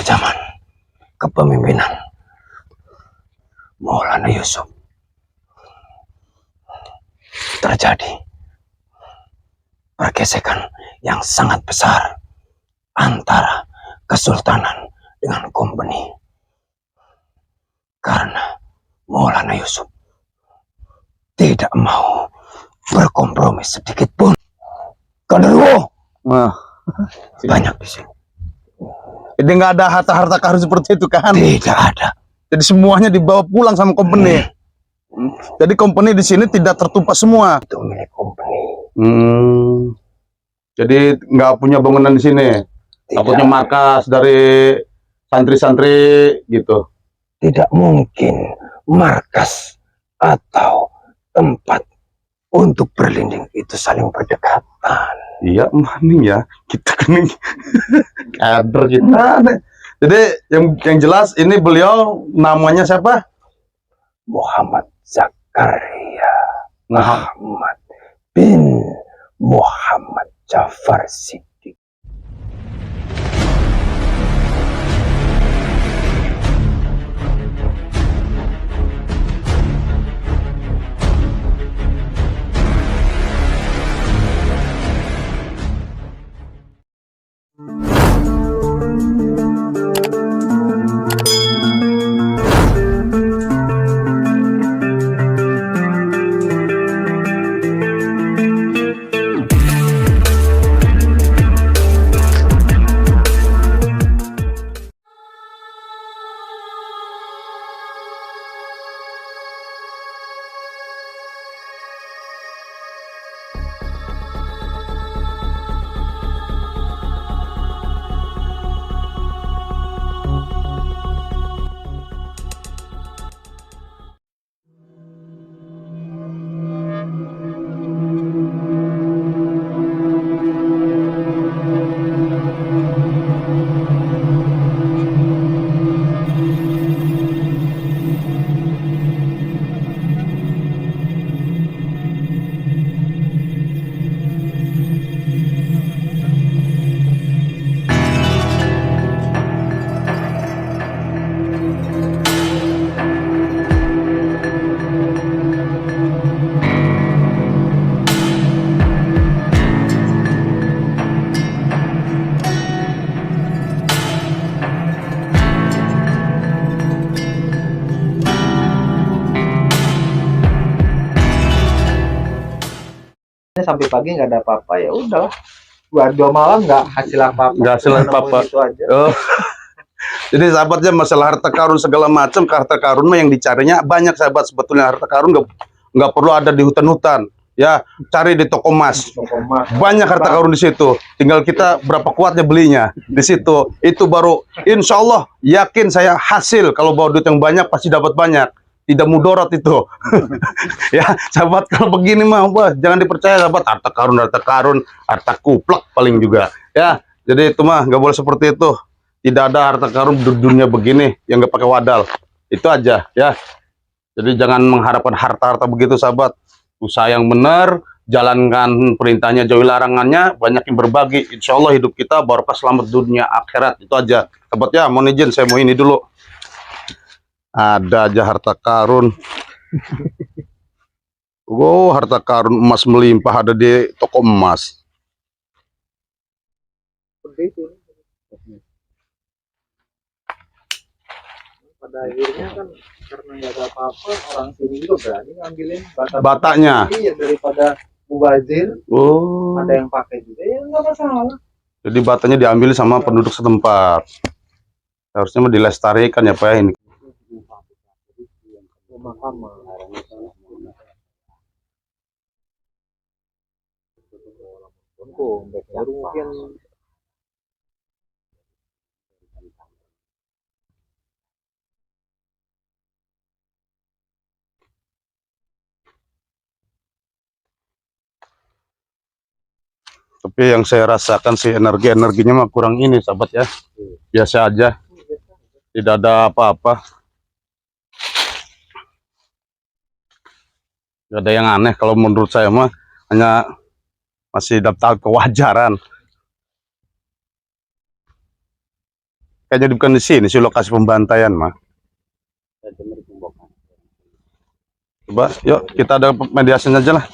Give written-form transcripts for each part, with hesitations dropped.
zaman kepemimpinan Maulana Yusuf terjadi pergesekan yang sangat besar antara kesultanan dengan kompeni, karena Maulana Yusuf tidak mau berkompromi sedikit pun. Kandarwo, banyak di sini. Jadi nggak ada harta-harta karun seperti itu kan? Tidak ada. Jadi semuanya dibawa pulang sama kompeni. Jadi kompeni di sini tidak tertumpah semua. Itu milik kompeni. Jadi nggak punya bangunan di sini. Takutnya markas dari santri-santri gitu. Tidak mungkin markas atau tempat untuk berlindung itu saling berdekatan. Iya, maning ya. Kita kan kader kita. Jadi yang jelas ini beliau namanya siapa? Muhammad Zakaria Muhammad bin Muhammad Jafar Siddiq. Sampai pagi nggak ada apa-apa, ya udahlah, dua malam nggak hasil apa-apa. Nggak hasil apa-apa. Itu aja. Oh. Jadi sahabatnya masalah harta karun segala macam, harta karun mah yang dicarinya banyak sahabat. Sebetulnya harta karun nggak perlu ada di hutan-hutan, ya cari di toko emas. Banyak harta karun di situ. Tinggal kita berapa kuatnya belinya di situ. Itu baru insya Allah yakin saya hasil. Kalau bawa duit yang banyak pasti dapat banyak. Tidak mudorot itu. Ya sahabat, kalau begini mah jangan dipercaya sahabat. Harta karun, harta kuplak paling juga. Ya jadi itu mah nggak boleh seperti itu. Tidak ada harta karun di dunia begini yang nggak pakai wadal. Itu aja ya. Jadi jangan mengharapkan harta-harta begitu sahabat. Usaha yang benar, jalankan perintahnya, jauhi larangannya, banyak yang berbagi. Insya Allah hidup kita barokah, selamat dunia akhirat. Itu aja sahabat ya. Mohon izin saya mau ini dulu. Ada aja harta karun. Wow, harta karun emas melimpah ada di toko emas. Pada akhirnya kan karena nggak ada apa-apa, orang sini juga berani ngambilin Batanya. Ya, daripada mubazir. Oh. Ada yang pakai juga, ya nggak masalah. Jadi batanya diambil sama penduduk setempat. Harusnya mau dilestarikan ya Pak ini. Mungkin Tapi yang saya rasakan sih energinya mah kurang ini sahabat ya. Biasa aja. Tidak ada apa-apa. Tidak ada yang aneh kalau menurut saya mah, hanya masih dapat kewajaran. Kayaknya bukan di sini sih lokasi pembantaian mah. Coba, yuk kita ada mediasinya aja lah.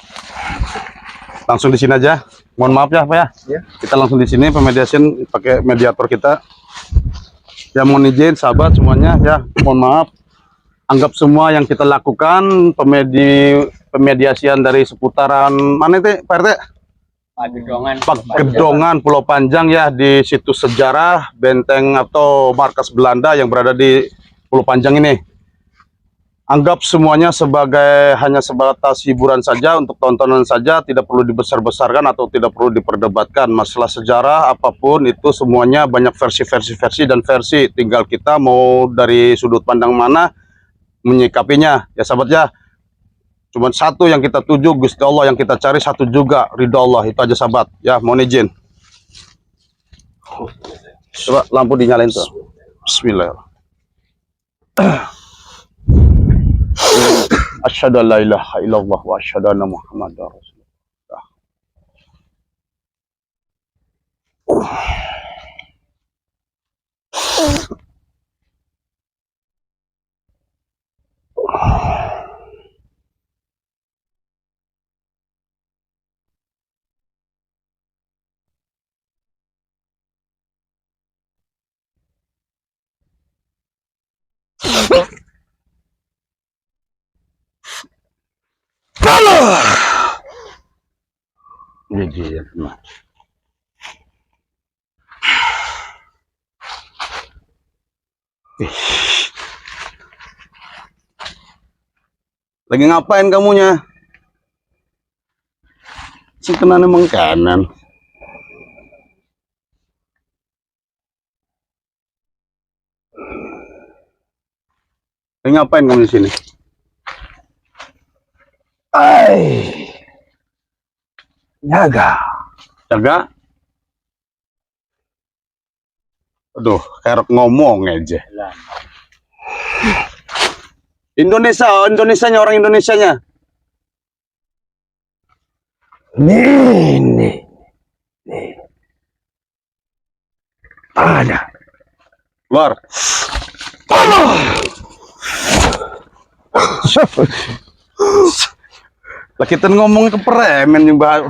Langsung di sini aja. Mohon maaf ya, Pak ya. Ya. Kita langsung di sini pemediasian pakai mediator kita. Ya mohon izin sahabat semuanya ya, mohon maaf. Anggap semua yang kita lakukan pemediasian dari seputaran mana itu, Pak RT? Pakedongan Pulau Panjang ya, di situs sejarah benteng atau markas Belanda yang berada di Pulau Panjang ini. Anggap semuanya sebagai hanya sebatas hiburan saja, untuk tontonan saja, tidak perlu dibesar-besarkan atau tidak perlu diperdebatkan. Masalah sejarah apapun itu semuanya banyak versi dan versi. Tinggal kita mau dari sudut pandang mana menyikapinya. Ya sahabat ya. Cuman satu yang kita tuju, Gusti Allah, yang kita cari satu juga, ridho Allah. Itu aja sahabat. Ya, mohon izin. Coba lampu dinyalain tuh. Bismillahirrahmanirrahim. Asyhadu an la ilaha illallah wa asyhadu anna Muhammadar Rasulullah. Jadi ya, lagi ngapain kamunya? Si kena emang kanan. Lagi ngapain kamu di sini? Jaga. Jaga? Aduh, kayak ngomong aja. Indonesianya, orang Indonesianya. Nih. Ada. Keluar. Lah kita ngomong ke peremen yang bahas.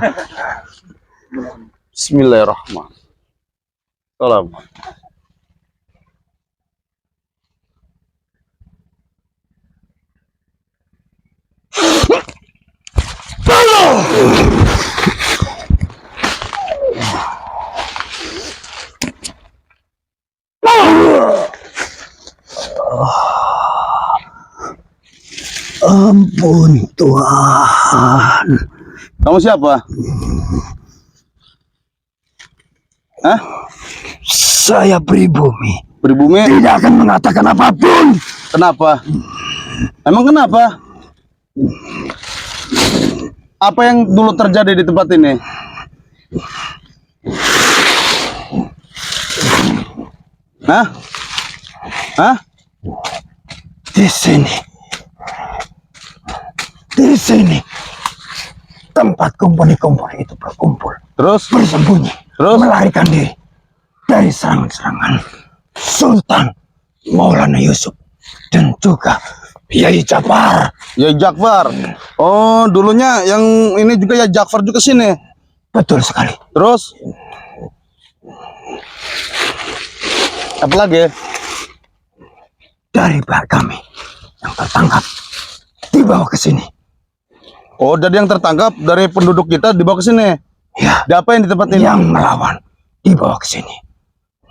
Bismillahirrahmanirrahim. Salam. Ampun Tuhan. Kamu siapa? Hah? Saya pribumi. Pribumi? Tidak akan mengatakan apapun. Kenapa? Emang kenapa? Apa yang dulu terjadi di tempat ini? Hah? Hah? Di sini tempat komponi-komponi itu berkumpul, Terus? bersembunyi, Terus? melarikan diri dari serangan-serangan Sultan Maulana Yusuf dan juga Yai Jafar. Ya Jakfar. Oh, dulunya yang ini juga ya Jakfar juga sini. Betul sekali. Terus? Apa lagi? Dari pihak kami yang tertangkap dibawa ke sini. Oh, jadi yang tertangkap dari penduduk kita dibawa ke sini. Ya, Diapain di tempat ini? yang melawan dibawa ke sini.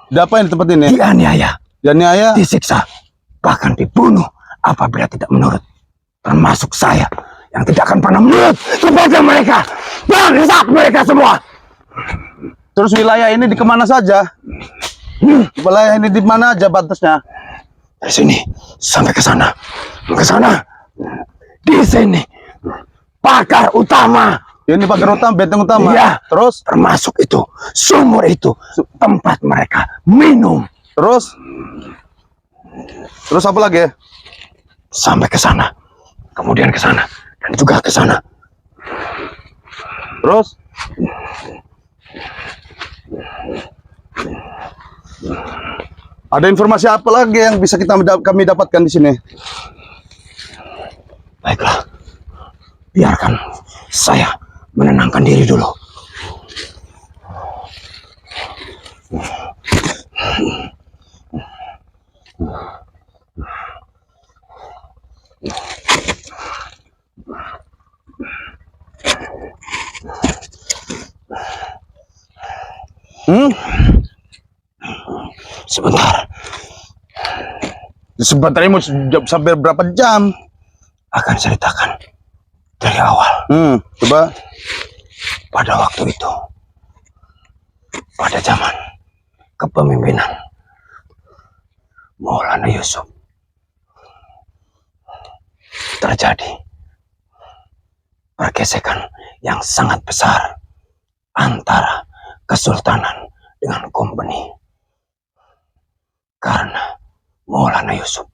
Diapain di tempat ini? Dianiaya, Dianiaya. disiksa, bahkan dibunuh apabila tidak menurut. Termasuk saya yang tidak akan pernah menurut kepada mereka. Bangsat mereka semua. Terus wilayah ini di kemana saja? Wilayah ini di mana aja batasnya? Dari sini sampai ke sana. Ke sana. Di sini. Pagar utama. Ini pagar utama, benteng utama. Iya. Terus? Termasuk itu. Sumur itu. Tempat mereka minum. Terus? Terus apa lagi? Sampai ke sana. Kemudian ke sana. Dan juga ke sana. Terus? Ada informasi apa lagi yang bisa kami dapatkan di sini? Baiklah, biarkan saya menenangkan diri dulu. Sebentar, Sebentar ini mau sampai berapa jam? akan ceritakan dari awal. Coba. Pada waktu itu, pada zaman kepemimpinan Maulana Yusuf, terjadi pergesekan yang sangat besar antara kesultanan dengan kompeni. Karena Maulana Yusuf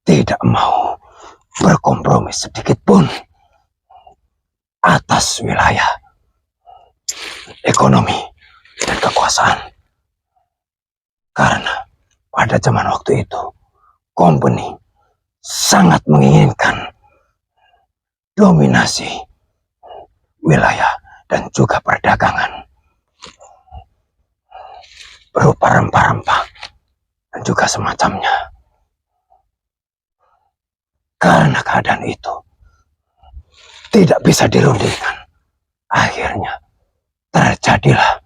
tidak mau berkompromi sedikit pun atas wilayah, ekonomi, dan kekuasaan. Karena pada zaman waktu itu, kompeni sangat menginginkan dominasi wilayah dan juga perdagangan berupa rempah-rempah dan juga semacamnya. Karena keadaan itu tidak bisa dirundingkan, akhirnya terjadilah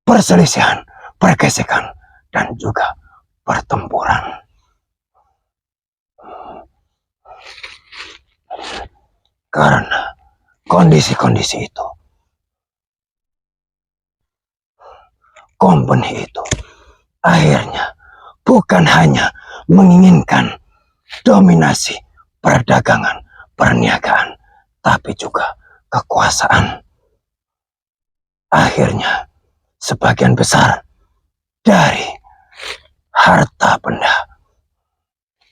perselisihan, pergesekan, dan juga pertempuran. Karena kondisi-kondisi itu, kompeni itu akhirnya bukan hanya menginginkan dominasi perdagangan, perniagaan, tapi juga kekuasaan. Akhirnya sebagian besar dari harta benda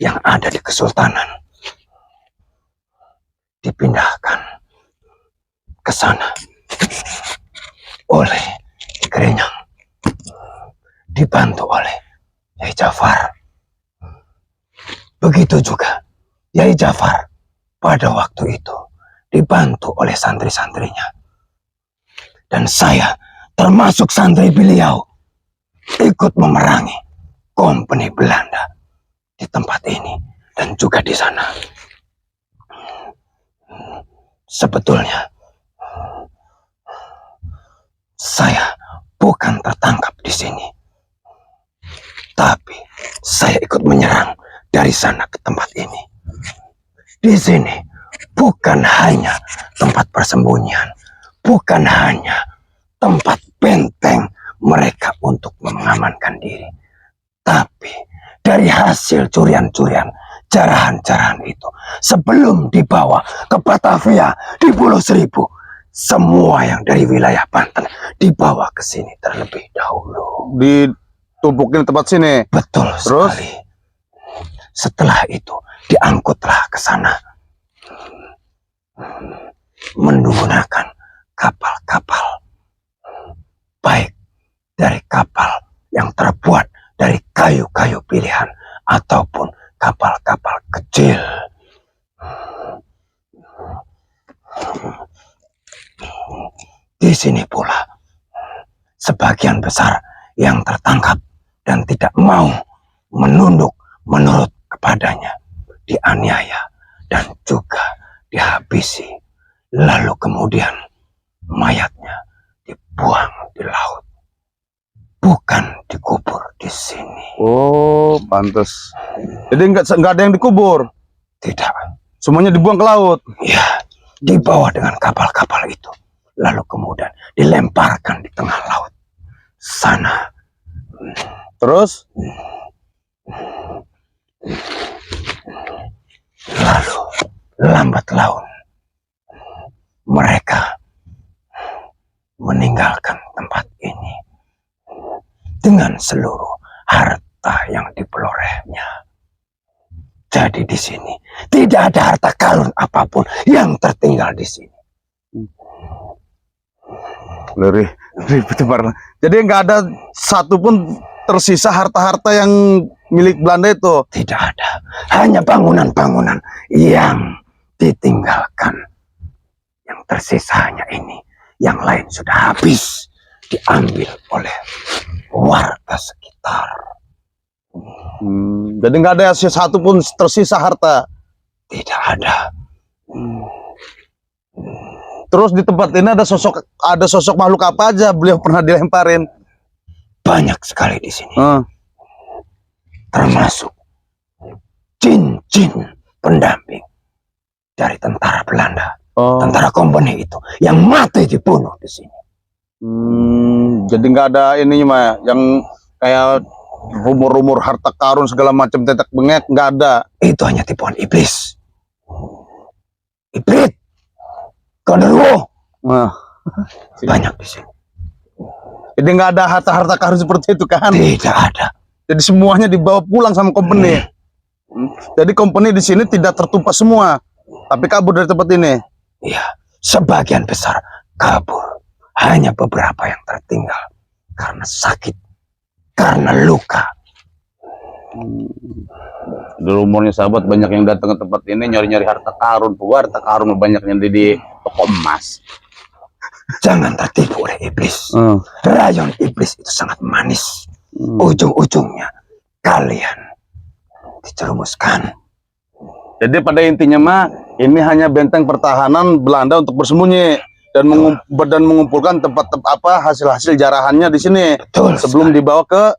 yang ada di kesultanan dipindahkan ke sana oleh Gerenyang, dibantu oleh Yai Jafar. Begitu juga Yai Jafar pada waktu itu dibantu oleh santri-santrinya. Dan saya termasuk santri beliau ikut memerangi kompeni Belanda di tempat ini dan juga di sana. Sebetulnya saya bukan tertangkap di sini, tapi saya ikut menyerang dari sana ke tempat ini. Di sini bukan hanya tempat persembunyian, bukan hanya tempat benteng mereka untuk mengamankan diri, tapi dari hasil curian-curian, jarahan-jarahan itu, sebelum dibawa ke Batavia di Pulau Seribu, semua yang dari wilayah Banten dibawa ke sini terlebih dahulu. Ditumpukin tempat sini. Betul Terus? sekali. Setelah itu diangkutlah ke sana menggunakan kapal-kapal, baik dari kapal yang terbuat dari kayu-kayu pilihan ataupun kapal-kapal kecil. Di sini pula sebagian besar yang tertangkap dan tidak mau menunduk menurut kepadanya dianiaya dan juga dihabisi, lalu kemudian mayatnya dibuang di laut, bukan dikubur di sini. Oh, pantas. Jadi nggak ada yang dikubur. Tidak. Semuanya dibuang ke laut. Ya, dibawa dengan kapal-kapal itu, lalu kemudian dilemparkan di tengah laut sana. Terus? Lalu lambat laun mereka meninggalkan tempat ini dengan seluruh harta yang diperolehnya. Jadi di sini tidak ada harta karun apapun yang tertinggal di sini. Jadi nggak ada satu pun tersisa harta-harta yang milik Belanda itu? Tidak ada. Hanya bangunan-bangunan yang ditinggalkan. Yang tersisa hanya ini. Yang lain sudah habis diambil oleh warga sekitar. Jadi nggak ada satu pun tersisa harta? Tidak ada. Terus di tempat ini ada sosok makhluk apa aja beliau pernah dilemparin? Banyak sekali di sini. Termasuk Jin-jin pendamping dari tentara Belanda. Tentara kompeni itu yang mati dibunuh di sini. Jadi nggak ada ininya mah yang kayak rumor-rumor harta karun segala macam tetek bengek, nggak ada. Itu hanya tipuan iblis. Iblis. Gondorwo. Banyak di sini. Jadi nggak ada harta-harta karun seperti itu kan? Tidak ada. Jadi semuanya dibawa pulang sama company. Jadi company di sini tidak tertumpah semua, tapi kabur dari tempat ini. Iya, sebagian besar kabur. Hanya beberapa yang tertinggal karena sakit, karena luka. Di rumornya sahabat banyak yang datang ke tempat ini nyari-nyari harta karun. Harta karun banyaknya di toko emas. Jangan tertipu oleh iblis. Rayon iblis itu sangat manis. Ujung-ujungnya kalian dijerumuskan. Jadi pada intinya mah ini hanya benteng pertahanan Belanda untuk bersembunyi dan mengumpulkan hasil-hasil jarahannya di sini. Betul, sebelum dibawa ke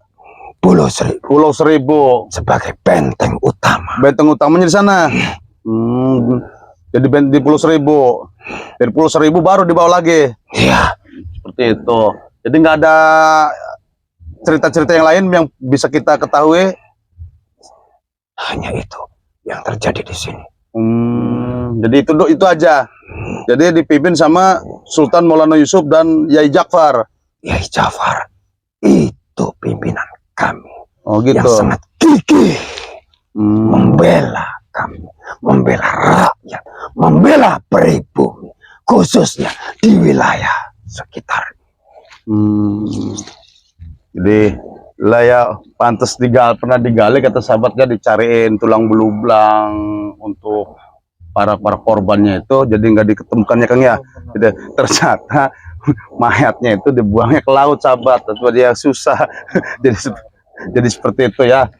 Pulau Seribu sebagai benteng utama. Benteng utamanya di sana. Jadi di Pulau Seribu. Dari Pulau Seribu baru dibawa lagi. Iya. Seperti itu. Jadi nggak ada cerita-cerita yang lain yang bisa kita ketahui. Hanya itu yang terjadi di sini. Jadi itu aja. Jadi dipimpin sama Sultan Maulana Yusuf dan Yai Jafar. Yai Jafar itu pimpinan kami. Oh gitu. Yang sangat gigih membela kami, membela rakyat, membela pribumi, khususnya di wilayah sekitar. Jadi layak pantas pernah digali kata sahabatnya, dicariin tulang belulang untuk para korbannya itu, jadi nggak diketemukan ya Kang ya. Jadi ternyata mayatnya itu dibuangnya ke laut sahabat, tentu dia susah. jadi seperti itu ya.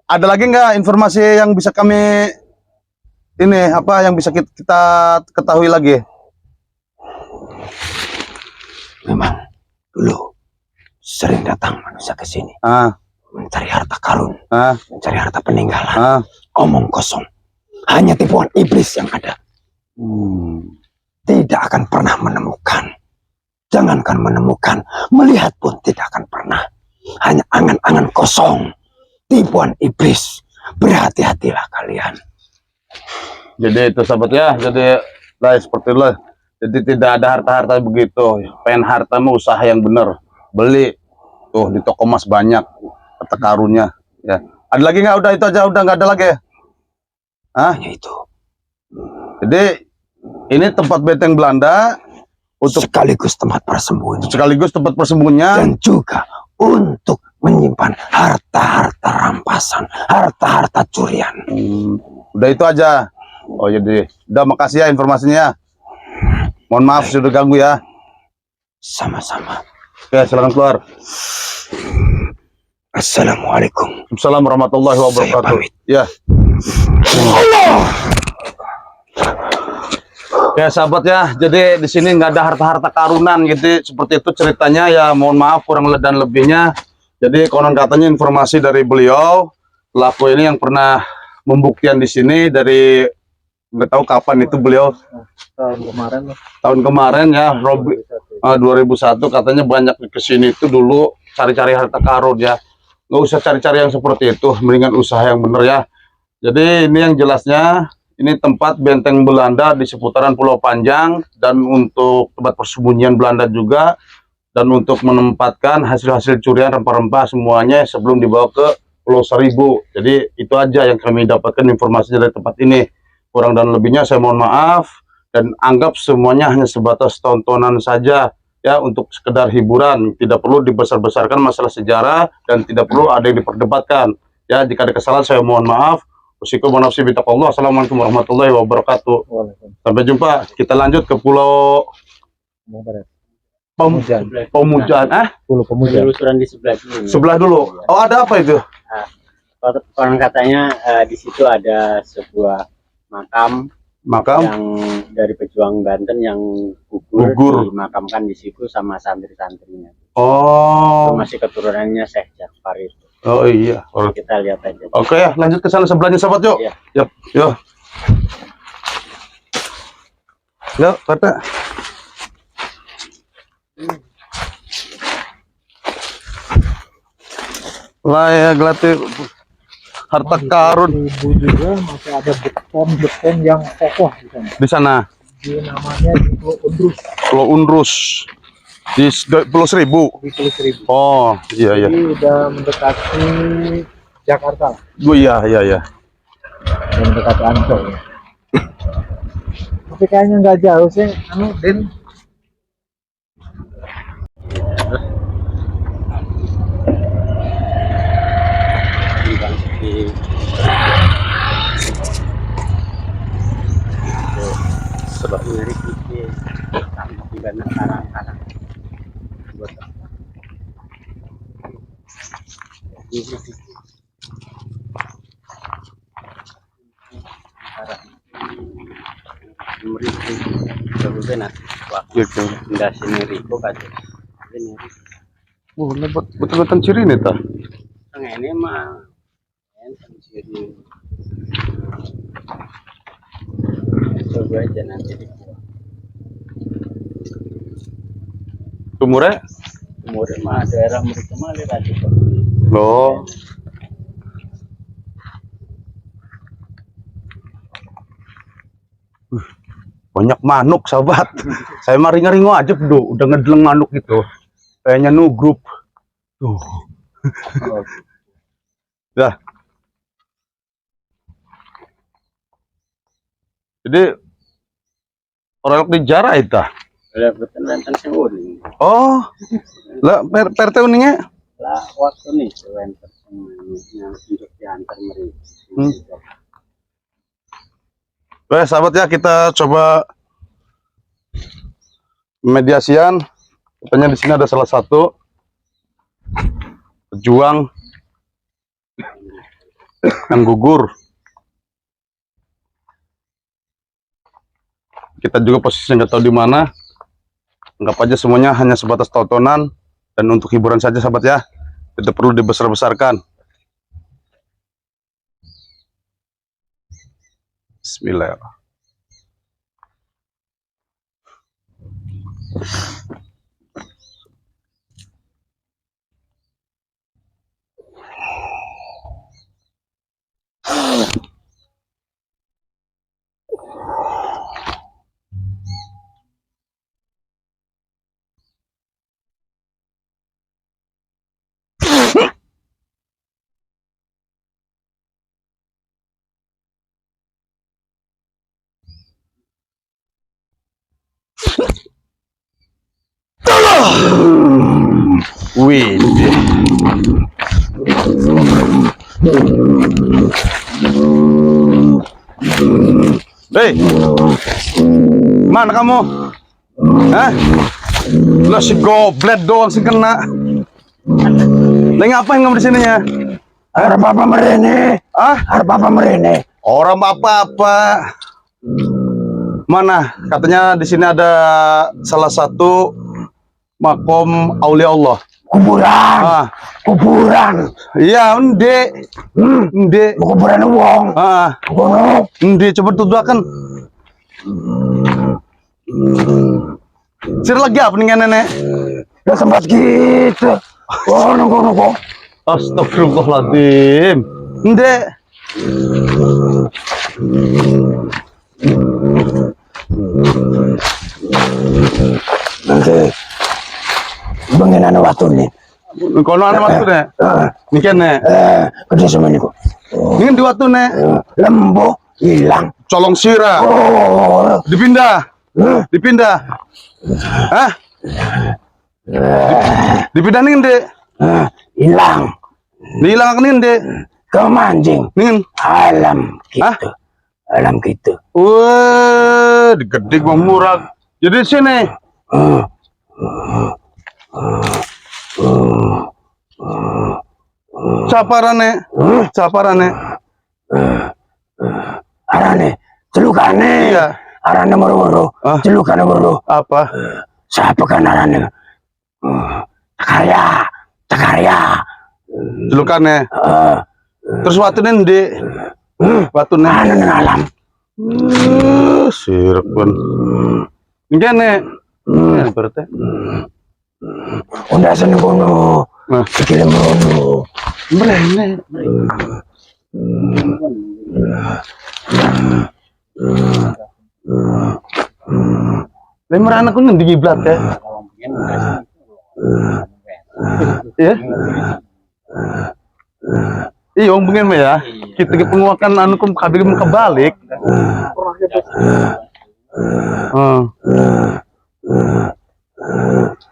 Ada lagi nggak informasi yang bisa kami yang bisa kita ketahui lagi? Memang dulu sering datang manusia ke sini mencari harta karun, mencari harta peninggalan. Omong kosong, hanya tipuan iblis yang ada. Tidak akan pernah menemukan. Jangankan menemukan, melihat pun tidak akan pernah. Hanya angan-angan kosong, tipuan iblis. Berhati-hatilah kalian. Jadi itu sahabat ya, jadi seperti itu. Jadi tidak ada harta-harta begitu. Pengen hartamu usaha yang benar, beli tuh di toko emas banyak harta karunnya ya. Ada lagi nggak? Udah itu aja, udah nggak ada lagi ya? Hanya itu. Jadi ini tempat benteng Belanda untuk sekaligus tempat persembunyian. Sekaligus tempat persembunyian dan juga untuk menyimpan harta-harta rampasan, harta-harta curian. Udah itu aja. Oh jadi, udah makasih ya informasinya. Mohon maaf sudah ganggu ya. Sama-sama. Oke, silakan keluar. Assalamualaikum. Assalamualaikum warahmatullahi wabarakatuh. Ya. Ya sahabat ya, jadi di sini nggak ada harta-harta karunan gitu, seperti itu ceritanya ya. Mohon maaf kurang dan lebihnya. Jadi konon katanya informasi dari beliau, pelaku ini yang pernah membuktikan di sini dari nggak tahu kapan itu beliau tahun kemarin ya, 2001 katanya banyak ke sini itu dulu cari-cari harta karun ya. Nggak usah cari-cari yang seperti itu, mendingan usaha yang bener ya. Jadi ini yang jelasnya, ini tempat benteng Belanda di seputaran Pulau Panjang, dan untuk tempat persembunyian Belanda juga, dan untuk menempatkan hasil-hasil curian rempah-rempah semuanya sebelum dibawa ke Pulau Seribu. Jadi itu aja yang kami dapatkan informasinya dari tempat ini. Kurang dan lebihnya saya mohon maaf, dan anggap semuanya hanya sebatas tontonan saja. ya untuk sekedar hiburan, tidak perlu dibesar-besarkan masalah sejarah dan tidak perlu ada yang diperdebatkan. Ya, jika ada kesalahan saya mohon maaf. Assalamualaikum warahmatullahi wabarakatuh. Sampai jumpa. Kita lanjut ke Pulau Pemujaan. Pulau Pemujaan. Penelusuran di sebelah dulu. Sebelah dulu. Oh, ada apa itu? Konon katanya di situ ada sebuah makam yang dari pejuang Banten yang gugur dimakamkan di situ sama santri-santrinya. Oh. Itu masih keturunannya Syekh Jafar itu. Oh iya. Kita lihat aja. Oke ya, lanjut ke sana sebelahnya sahabat yuk. Iya. Yuk, yuk. Yuk, Pak. Layak latih harta karun. Ibu juga masih ada beton yang kokoh di sana. Di sana. Namanya di Pulau Undrus. Pulau Undrus. Di Pulau Seribu. Di Pulau Seribu. Oh, iya iya. Jadi udah mendekati Jakarta. Oh iya iya iya. Udah mendekati Ancol ya. Tapi kayaknya nggak jauh sih, Den. Sebab mirip itu di banyak karang-karang. Oh, betul-betul ciri nih ta. Ini mah ciri. Coba aja nanti dibuat. Umurnya Mah daerah mereka mah lihat aja. loh. Banyak manuk sahabat. Saya mah ringo aja bro, udah ngedeleng manuk gitu. Kayaknya nugrup. Tuh. Dah. Jadi orang di jarah itu. Lah betul Banten sing uning. Oh. Lah PRT uningnya? Lah waktu nih Banten yang untuk diantar mereka. Baik sahabat ya, kita coba mediasian. Katanya di sini ada salah satu pejuang yang gugur. Kita juga posisinya nggak tahu di mana. Anggap aja semuanya hanya sebatas tontonan dan untuk hiburan saja sahabat ya. Tidak perlu dibesar-besarkan. Bismillahirrahmanirrahim. Wih. Hei, mana kamu? Hah? Lah si goblet doang sih kena. Lah ngapain kamu di sininya? Harap apa merene? Harap apa merene? Orang apa-apa. Mana? Katanya di sini ada salah satu makom aulia Allah. Kuburan. Kuburan. Iya, ende. Ende. Kuburan wong. Kono. Ende coba tuduhakan. Sir lagi apa nih nenek? Ya sempat gitu. Kono. Astagfirullahaladzim. Ende. Nanti bengenan waktu nih. Kono ana waktu nek. Niki nek. Kerja sama ini kok. Ini di waktu nek. Lembo hilang. Colong sirah. Oh. Dipindah. Dipindah. Hah? Dipidanin deh. Hilang. Dihilangkan nih deh. Kau mancing. Nih. Alam Hah? gitu. Alam gitu. Wah, digede gua murah. Jadi sini. Saparane. Saparane. Arane. Celukane. Iya. Arane moro-moro. Ah. Celukane moro. Apa? Siapa kan arane? Takarya. Takarya. Celukannya. Terus watunya ndi. Watunya. Anu nang alam. Sirep pun. Ngene. Berarti. Unda seneng kono. Nah. Sikile mrono. Mrene. Lemur anakku ngendi giblat ya? Iya. Iya, om pengen ya. Kita ke penguakan anu kum kabel kebalik.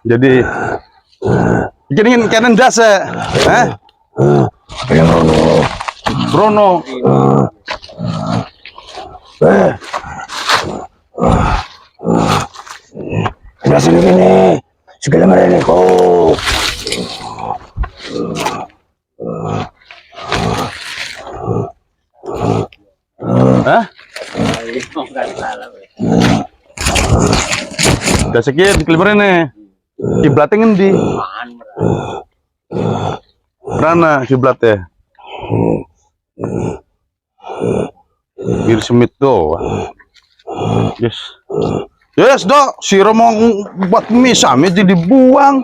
Jadi jadi kanan dasa, Brono. Udah sini gini. Segala mereka kok. Hah? Udah sekian kelimparan nih. Kiblatnya ngendi? Mana kiblatnya? Bir semit doang. Yes. Yes, dok. Si Romo buat mie sami jadi dibuang.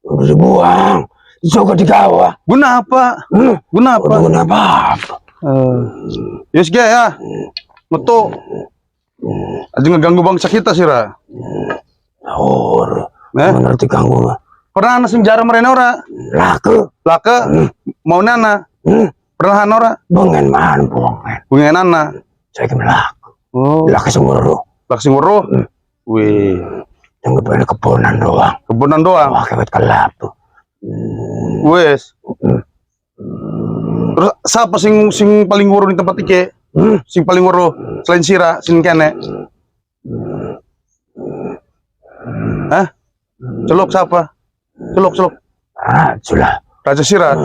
Udah dibuang. Coba di kawah. Guna apa? Guna apa? Guna apa? Yes, ya. Betul. Aja ngeganggu bangsa kita sih, Ra. Mengerti ganggu. Pernah ana senjara mereka ora? Laka. Mau nana? Pernah ana ora? Bengen man bongen. Bengen ana. Saya laku. Oh. Laka singoro. Laka singoro. Wih. Yang kebanyakan kebunan doang. Kebunan doang. Wah, kewet kelap tuh. Wes. Terus siapa sing paling woro di tempat iki? Sing paling woro selain Sira, sing kene. Hah? Celok siapa? Celok. Sulah. Raja Sira.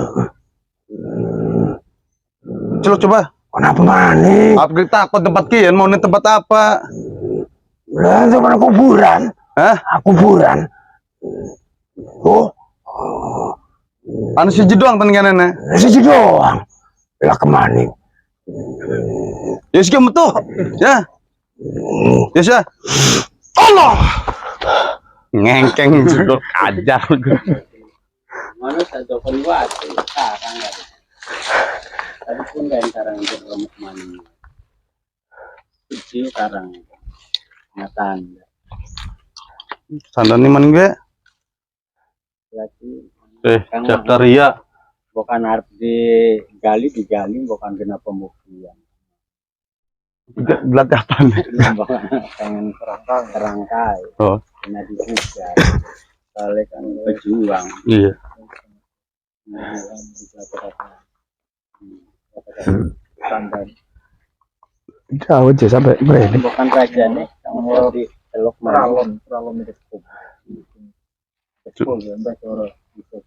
Celok coba. Kenapa mani? Apa kita takut tempat kian mau nih tempat apa? Lah, mana kuburan? Hah? Kuburan. Oh. Anu siji doang teningan nenek. Siji doang. Lah kemana? Ya sih kamu tuh. Ya. Yes ya. Allah. Ngengkeng juga ajar. Mana satu keluar sekarang ya. Tadi pun kan sekarang untuk remuk mani. Suci sekarang nyatan. Sandani man gue. Lagi. Jakaria. Bukan harus digali, bukan kena pembuktian. Belat apa nih? Pengen kerangkai. Oh. Kena dihujat. Soalnya kan pejuang. Iya. Jauh aja sampai mereka. Bukan raja nih, kamu di teluk Pralon itu cukup. Betul, mbak Coro bisa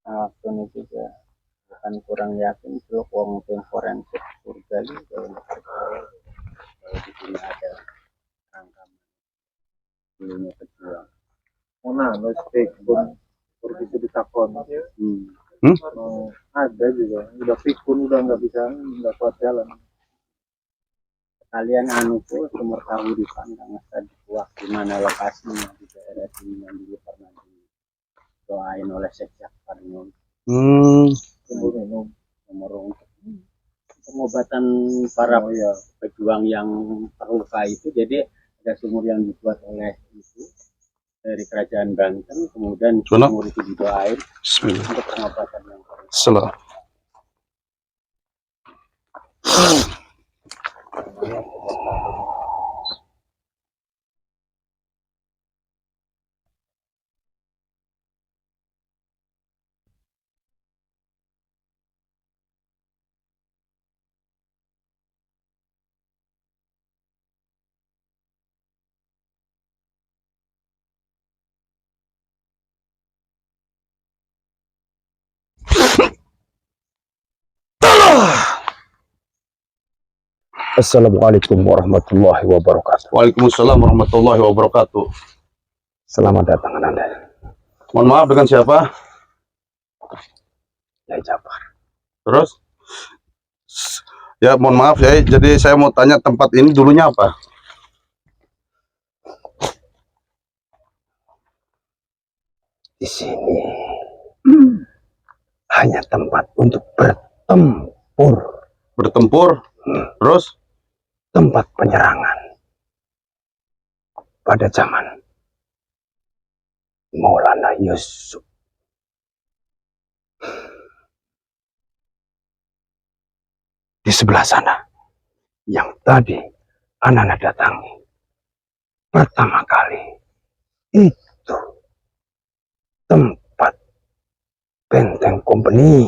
waktu ini juga bukan kurang yakin teluk wong tim forensik surga kalau di sini ada rangkaman dulunya pejuang. Mana spek pun bisa ditakon. Ada juga udah pikun udah nggak kuat jalan. Kalian anu tuh sumber tahu di pandang tadi waktu mana lokasinya di daerah sini yang dulu pernah doain oleh Sekjak Parnun. Nomor untuk pengobatan para pejuang yang terluka itu, jadi ada sumur yang dibuat oleh itu dari kerajaan Banten, kemudian sumur itu didoain untuk pengobatan yang Salah. Assalamualaikum warahmatullahi wabarakatuh. Waalaikumsalam warahmatullahi wabarakatuh. Selamat datang Ananda. Mohon maaf, dengan siapa? Yai Jafar. Terus? Ya, mohon maaf ya. Jadi saya mau tanya, tempat ini dulunya apa? Di sini hanya tempat untuk bertempur. Bertempur? Terus? Tempat penyerangan pada zaman Maulana Yusuf. Di sebelah sana yang tadi Ananda datangi pertama kali, itu tempat benteng company,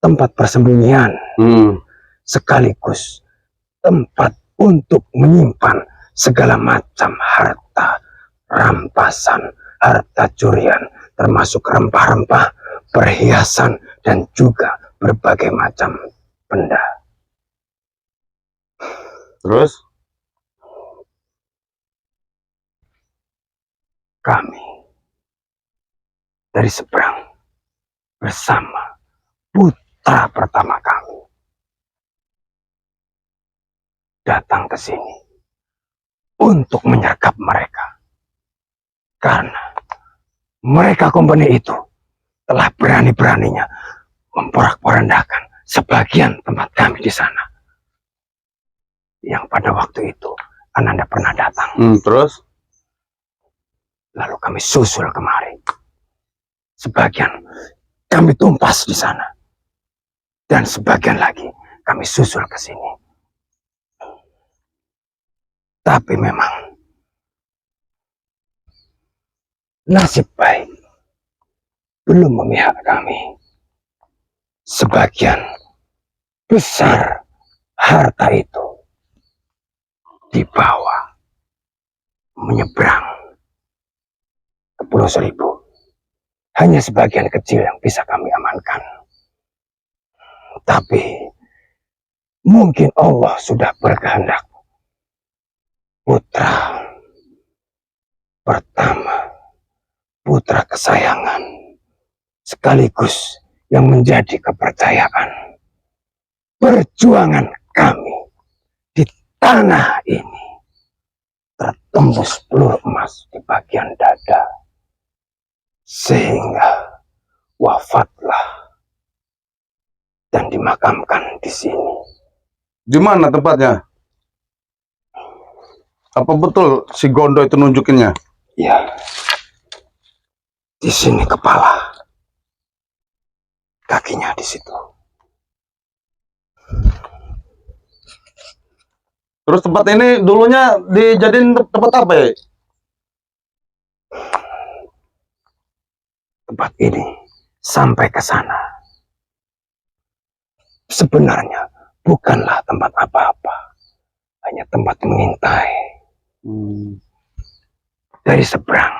tempat persembunyian, sekaligus tempat untuk menyimpan segala macam harta rampasan, harta curian, termasuk rempah-rempah, perhiasan, dan juga berbagai macam benda. Terus? Kami dari seberang bersama putra pertama kami datang ke sini untuk menyergap mereka, karena mereka company itu telah berani-beraninya memporak-porandakan sebagian tempat kami di sana, yang pada waktu itu Ananda pernah datang. Terus? Lalu kami susul kemari. Sebagian kami tumpas di sana, dan sebagian lagi kami susul ke sini. Tapi memang nasib baik belum memihak kami. Sebagian besar harta itu dibawa menyeberang ke Pulau Seribu. Hanya sebagian kecil yang bisa kami amankan. Tapi mungkin Allah sudah berkehendak. Putra pertama, putra kesayangan, sekaligus yang menjadi kepercayaan perjuangan kami di tanah ini, tertembus peluru emas di bagian dada, sehingga wafatlah dan dimakamkan di sini. Di mana tempatnya? Apa betul si Gondo itu nunjukinnya? Ya, di sini kepala, kakinya di situ. Terus tempat ini dulunya dijadiin tempat apa ya? Tempat ini sampai ke sana sebenarnya bukanlah tempat apa-apa, hanya tempat mengintai. Dari seberang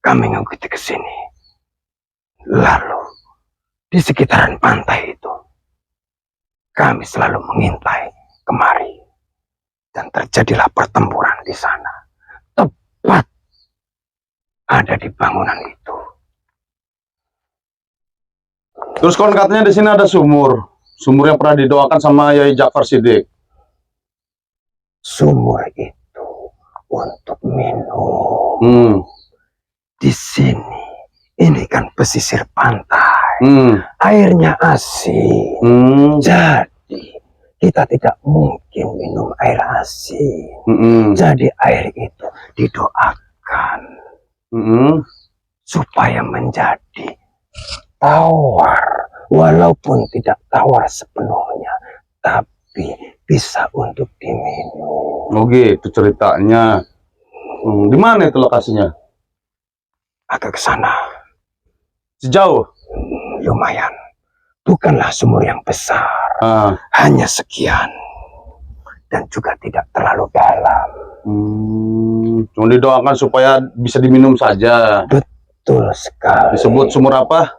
kami mengikuti ke sini, lalu di sekitaran pantai itu kami selalu mengintai kemari, dan terjadilah pertempuran di sana. Tepat ada di bangunan itu. Terus kon katanya di sini ada sumur yang pernah didoakan sama Yai Jafar Siddiq. Sumur itu untuk minum. Di sini, ini kan pesisir pantai, airnya asin, jadi kita tidak mungkin minum air asin. Jadi air itu didoakan supaya menjadi tawar, walaupun tidak tawar sepenuhnya, tapi bisa untuk diminum. Oh gitu ceritanya. Di mana itu lokasinya? Agak ke sana. Sejauh? Lumayan. Bukanlah sumur yang besar. Hanya sekian. Dan juga tidak terlalu dalam. Cuma didoakan supaya bisa diminum saja. Betul sekali. Disebut sumur apa?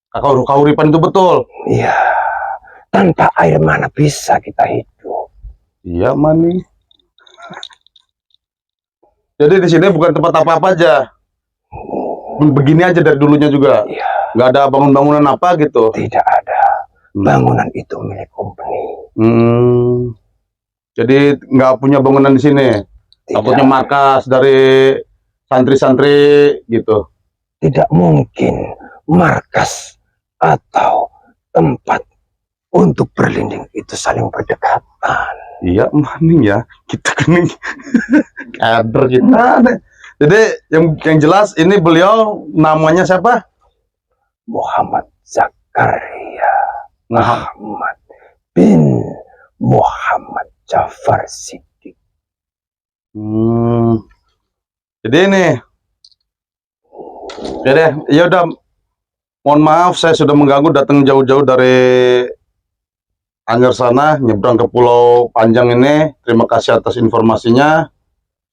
Kakak Kahuripan itu betul? Iya. Tanpa air mana bisa kita hidup? Iya, Mani. Jadi di sini bukan tempat apa-apa aja. Begini aja dari dulunya juga. Iya, Nggak ada bangun-bangunan apa gitu. tidak ada. Bangunan itu milik company. Jadi nggak punya bangunan di sini. Takutnya Tidak, markas dari santri-santri gitu. tidak mungkin markas atau tempat untuk berlindung itu saling berdekatan. Iya, Mani ya. Kita kening kader kita. Jadi yang jelas ini beliau namanya siapa? Muhammad Zakaria Nah, Ahmad bin Muhammad Jafar Siddiq. Jadi ini, ya deh, ya udah. Mohon maaf, saya sudah mengganggu, datang jauh-jauh dari Anyer sana, nyebrang ke Pulau Panjang ini. Terima kasih atas informasinya.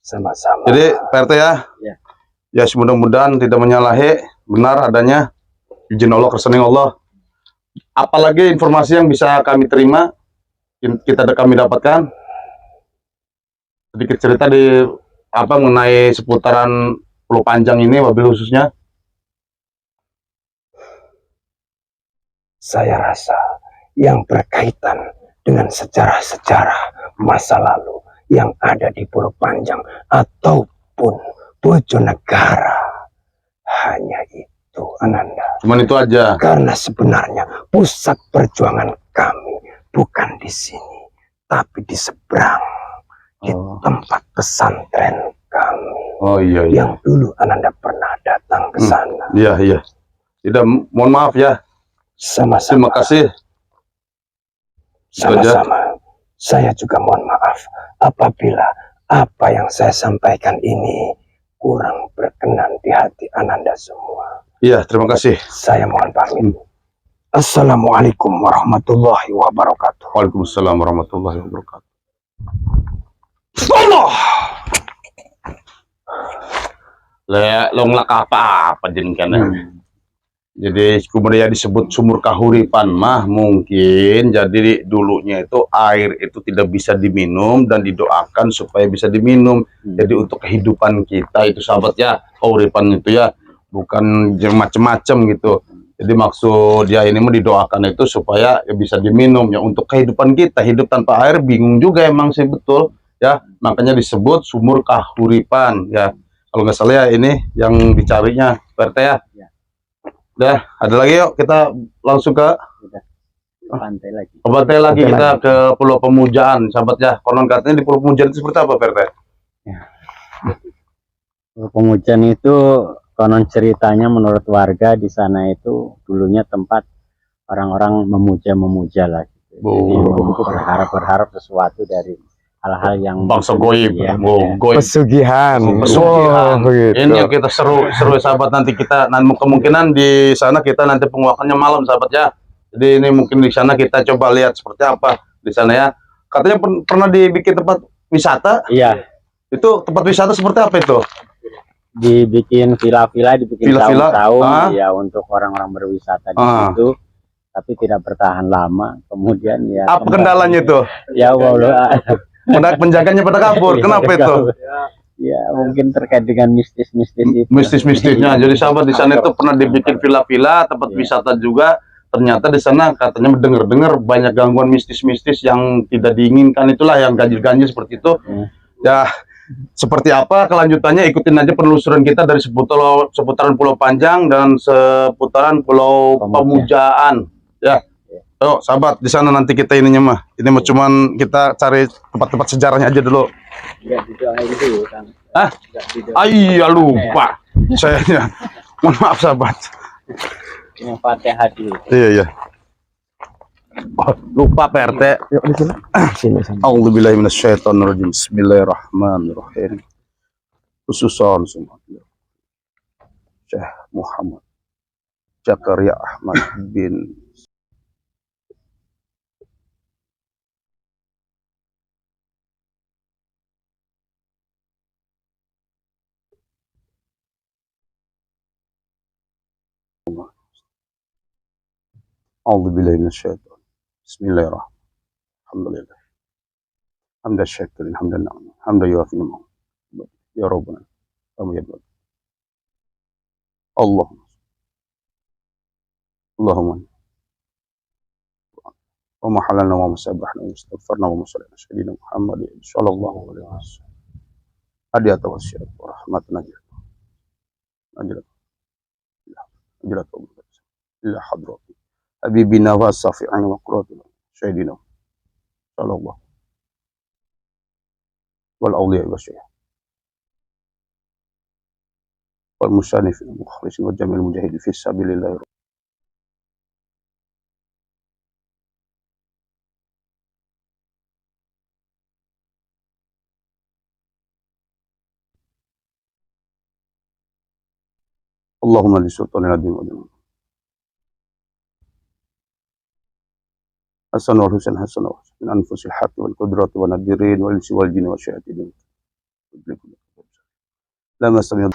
Sama-sama. Jadi Pak RT ya, Ya. ya mudah-mudahan tidak menyalahi, benar adanya izin Allah, kersane Allah. Apalagi informasi yang bisa kami terima, kami dapatkan sedikit cerita di apa mengenai seputaran Pulau Panjang ini, wabil khususnya. Saya rasa yang berkaitan dengan sejarah-sejarah masa lalu yang ada di Pulau Panjang ataupun Bojonegara hanya itu, Ananda. Cuman itu aja. Karena sebenarnya pusat perjuangan kami bukan di sini, tapi di seberang, di tempat pesantren kami. Oh iya, yang dulu Ananda pernah datang ke sana. Iya. Tidak, mohon maaf ya. Sama-sama. Terima kasih. Sama-sama. Saya juga mohon maaf apabila apa yang saya sampaikan ini kurang berkenan di hati Ananda semua. Iya, terima kasih. Saya mohon pamit. Assalamualaikum warahmatullahi wabarakatuh. Waalaikumsalam warahmatullahi wabarakatuh. Allah. Long lak apa jenengan. Jadi kemudian disebut sumur kahuripan mah mungkin jadi dulunya itu air itu tidak bisa diminum dan didoakan supaya bisa diminum. Jadi untuk kehidupan kita itu sahabat ya, kahuripan itu ya bukan macam-macam gitu. Jadi maksud dia ini mau didoakan itu supaya ya bisa diminum ya untuk kehidupan kita. Hidup tanpa air bingung juga emang sih, betul ya, makanya disebut sumur kahuripan ya. Kalau nggak salah ya ini yang dicarinya Pak RT ya. Udah, ada lagi yuk kita langsung ke pantai lagi. Kita ke Pulau Pemujaan, sahabat ya. Konon katanya di Pulau Pemujaan itu seperti apa, Pak RT? Ya. Pulau Pemujaan itu konon ceritanya menurut warga di sana itu dulunya tempat orang-orang memuja lah. Gitu. Jadi berharap sesuatu dari hal-hal yang bangsa goib, ya, goib. Pesugihan. Pesugihan. Gitu. Ini yang kita seru sahabat, nanti kita kemungkinan di sana kita nanti penguakannya malam sahabat ya. Jadi ini mungkin di sana kita coba lihat seperti apa di sana ya. Katanya pernah dibikin tempat wisata. Iya. Itu tempat wisata seperti apa itu? Dibikin villa-villa, dibikin Villa-villa, saung-saung ya untuk orang-orang berwisata di situ. Tapi tidak bertahan lama. Kemudian ya. Apa kendalanya itu? Ya Allah. Penjaganya pada kabur. Kenapa itu? Ya mungkin terkait dengan mistis-mistis itu. Mistis-mistisnya. Jadi sahabat di sana itu pernah dibikin villa-villa, tempat wisata juga. Ternyata di sana katanya mendengar-dengar banyak gangguan mistis-mistis yang tidak diinginkan, itulah yang ganjil-ganjil seperti itu. Ya, seperti apa kelanjutannya ikutin aja penelusuran kita dari seputaran Pulau Panjang dan seputaran Pulau Pemujaan. Ya. Yuk, sahabat, di sana nanti kita ininya mah. Ini mah cuman kita cari tempat-tempat sejarahnya aja dulu. Ya, didoain dulu, Kang. Hah? Iya lupa. Saya ya. Mohon maaf sahabat. Yang Fatihah dulu. Iya. Oh, lupa Pak RT. Yuk di sini. Sini. A'udzubillahi minasyaitonirrajim. Bismillahirrahmanirrahim. Khususan semua. Syekh Muhammad Zakaria Ahmad bin A'udzubillahi minasyaitonir. Bismillahirrahmanirrahim. Alhamdulillah. Hamdan syakirin, hamdan na'am. Hamdan yuafi ni'mah. Ya Rabbana. Amin ya Rabbana. Allahumma. Wa ma halalna wa ma sabahna wa istaghfarna wa ma salina sayyidina Muhammad sallallahu alaihi wasallam. Hadiyat wa syirat wa rahmatan ajrat. Ajrat. Ajrat. Ila hadrati. Habibina wa safi'an wa quratina sayyidina sallallahu wal awliya wa syekh wal musanif wal mukhlisin wa jamil mujahid fi sabilillah. Allahumma li sultanil adim wa jamal Hasan wal Husain Hasan wal Husain min anfusil haqqi wal qudrati wa nadirin wal insi wal jinni wa syayatin. Lama sami.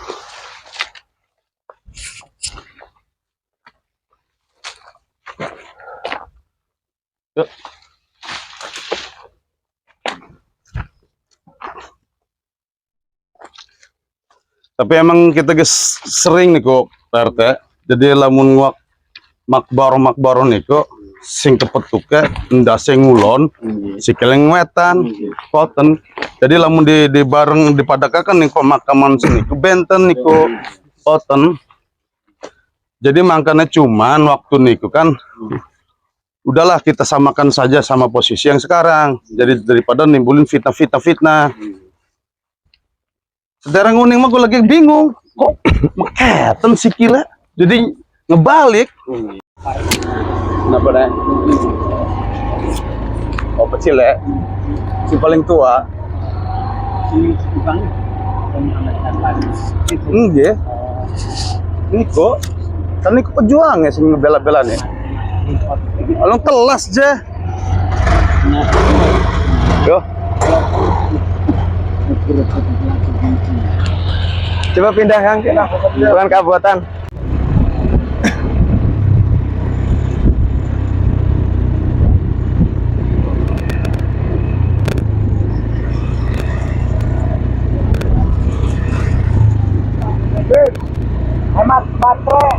Yuk. Tapi emang kita guys sering nih kok Pak RT. Jadi lamun makbaro nih kok sing kepetuke ndase ngulon sikeleng wetan koten. Jadi lamun di bareng dipadakakan nih kok makaman sini ke benten nih kok koten. Jadi makanya cuman waktu niku kan udahlah kita samakan saja sama posisi yang sekarang. Jadi daripada nimbulin fitnah. Saudara nguning mah gue lagi bingung kok maketen sikile jadi ngebalik. Kenapa deh? Oh kecil ya, si paling tua. Enggak, Niko, kan Niko pejuang ya sih ngebela-bela nih. Along telas aja. Yo. Coba pindah Kang, bukan kabupaten. Hemat baterai.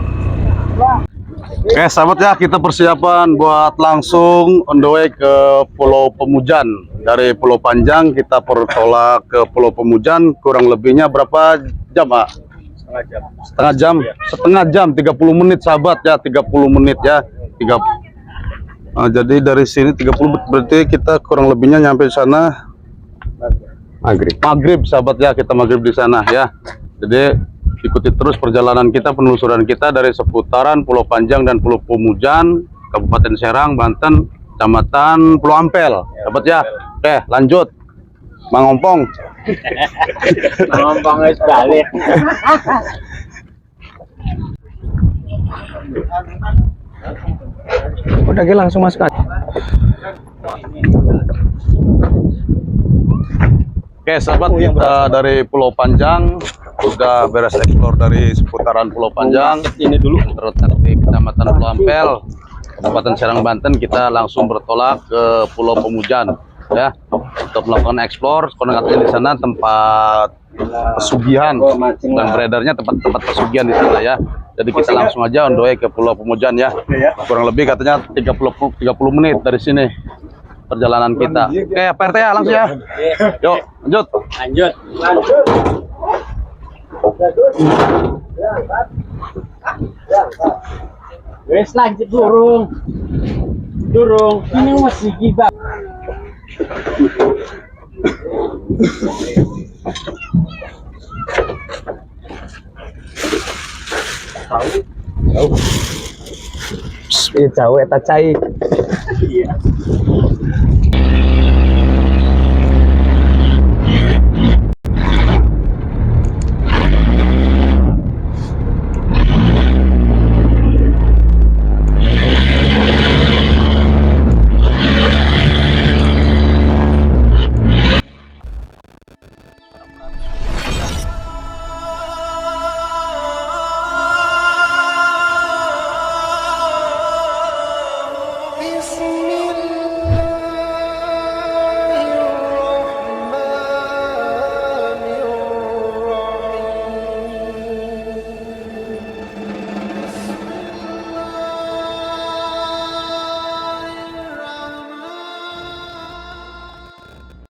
Oke sahabat ya, kita persiapan buat langsung on the way ke Pulau Pemujan. Dari Pulau Panjang kita bertolak ke Pulau Pemujan, kurang lebihnya berapa jam Pak? Setengah jam 30 menit sahabat ya, 30 menit ya. Nah, jadi dari sini 30 berarti kita kurang lebihnya nyampe sana maghrib sahabat ya, kita maghrib di sana ya. Jadi ikuti terus perjalanan kita, penelusuran kita dari seputaran Pulau Panjang dan Pulau Pemujan, Kabupaten Serang, Banten, Kecamatan Pulau Ampel, sahabat ya. Oke, lanjut. Mang Ompong. Mang Ompong wis balik. Udah langsung masuk. Oke, sahabat, kita dari Pulau Panjang udah beres eksplor dari seputaran Pulau Panjang. Ini dulu terletak di Kecamatan Pulau Ampel, Kabupaten Serang, Banten. Kita langsung bertolak ke Pulau Pemujan ya untuk melakukan eksplor. Konekatnya di sana tempat pesugihan dan beredarnya tempat pesugihan di sana ya. Jadi kita langsung aja on the way ke Pulau Pemujan ya. Kurang lebih katanya 30 menit dari sini perjalanan kita. Oke, Pak RT ya langsung ya. Yuk, lanjut. Wes lanjut durung. Ini masih gibah. Jauh eta cai. بسم